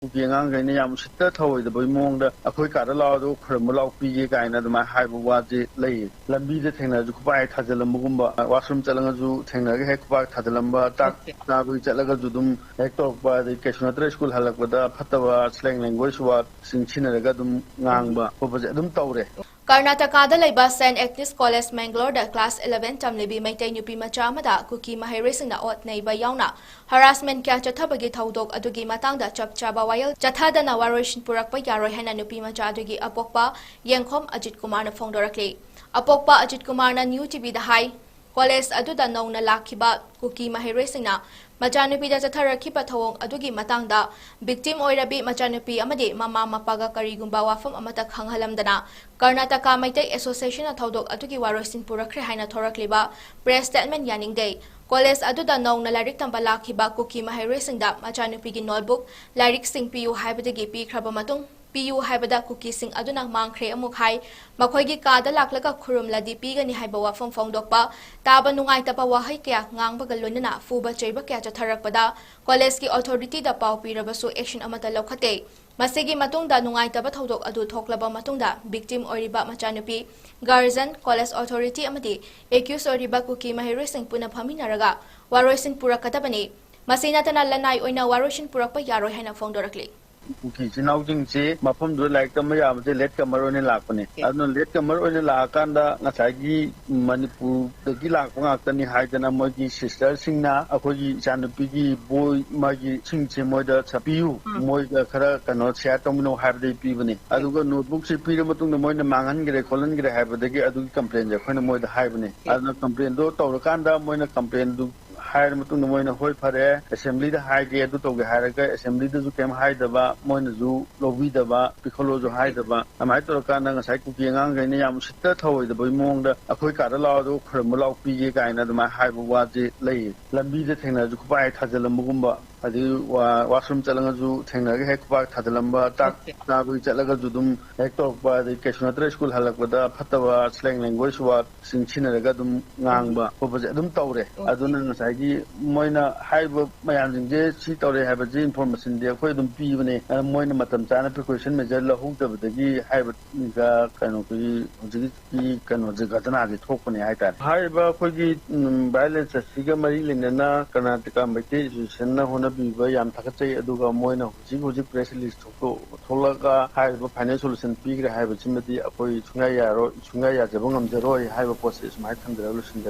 Kuki ngang yam sitta thawai da boy mong da akhoi ka da law do khram law pi ge kai na da ma hai bu wa je lei lambi de thengna ju khpai thajalam gumba washroom chalanga ju thengna ge hek pa thajalam ba tak na bu chalaga ju dum hek tok ba de keshnatra school halak ba da phatawa slang language wa singchina ga dum ngang ba ko ba dum tawre Karnataka da leiba St Agnes College Mangalore da class 11 tamleebi Meitei nupimacha amada Kuki maheiroisingna ot neiba yaona harasment kya chathabagi thoudok adugi matangda Chap chaba wayel chathadana waroisin purakpa yaroi hena nupimacha adugi Apokpa Ajitkumar na phongdorakli Apokpa Ajitkumar na newtv da hai college aduda nongna lakhiba Kuki maheiroisingna machanupi da chatharakhiba thawong adugi matangda victim oirabi machanupi amadi mama mapaga karigumba wafam amata khanghalamdana Karnataka Meitei Association na thoudok adugi waroisin purakre haina thorakliba press statement yaningdei college aduda nongna larik tamba lakhiba Kuki maheiroisingda machanupi gi notebook larik sing piu haibadagi pikhraba matung piu haibada Kuki sing aduna mangkhre amuk hai makhoigi kada laklaga khurumladi pigani haiba wafam phongdokpa taba nungai tapa wahai kya ngangbaga lonana fuba cheiba kya chatharakpada college ki authority da pau pirabasu action amata lokhate masigi matungda nungai taba thoudok adu thoklaba matungda victim oriba machanupi guardian college authority amadi accused oriba Kuki maheiroising puna phaminaraga waroisin purakadabani masina tana lanai oina waroisin purakpa yaroi haina phongdorakli Kuki sinawjing si mafam do like tam ya amte let kamar one lakone adno let kamar one lakanda ngasagi manipur dagi lakwa ngakani haidana mogi sister singna akogi chanupi gi boy magi singche moida chapiu moida khara kano share tomno habde pibani aduga notebook si pira matung moina mangan gre kholan gre habadagi adu complain ja khona moida haibani adno complain do tawrakanda moina complain du hire matung moina hoi phare assembly da hai ge du to ge hire ga assembly da ju kem hai da ba moina ju lobby da ba pikholo ju hai da ba amai to ka na ngai Kuki ngang ge ne yam sitta thawai da boy mong da akhoi ka da law do khram law pi ge kai na da ma hai bu wa je lei lambi de thengna ju khpai thajalam gumba adi washroom chalanga ju thengna ge hek pa thadalam ba tak na bu chalaga ju dum hek tok ba de keshnatra school halak ba da phatawa slang language wa singchina ga dum ngang ba ko ba dum tawre aduna ngai moina haiba mayam jingje si tawre haiba ji information de khoi dum pi bane moina matam chana precaution measure la hung tabdagi haiba ga kano ki hojigi kano jagatana gi thokpane haita haiba khoi gi violence siga mari lenna Karnataka Meitei Association na hona biba yam thakachai aduga moina hojigi press release thokto tholaga haiba financial solution pi gra haiba chimati akoi chunga yaro chunga ya jabangam jaroi haiba process mai thandra lusin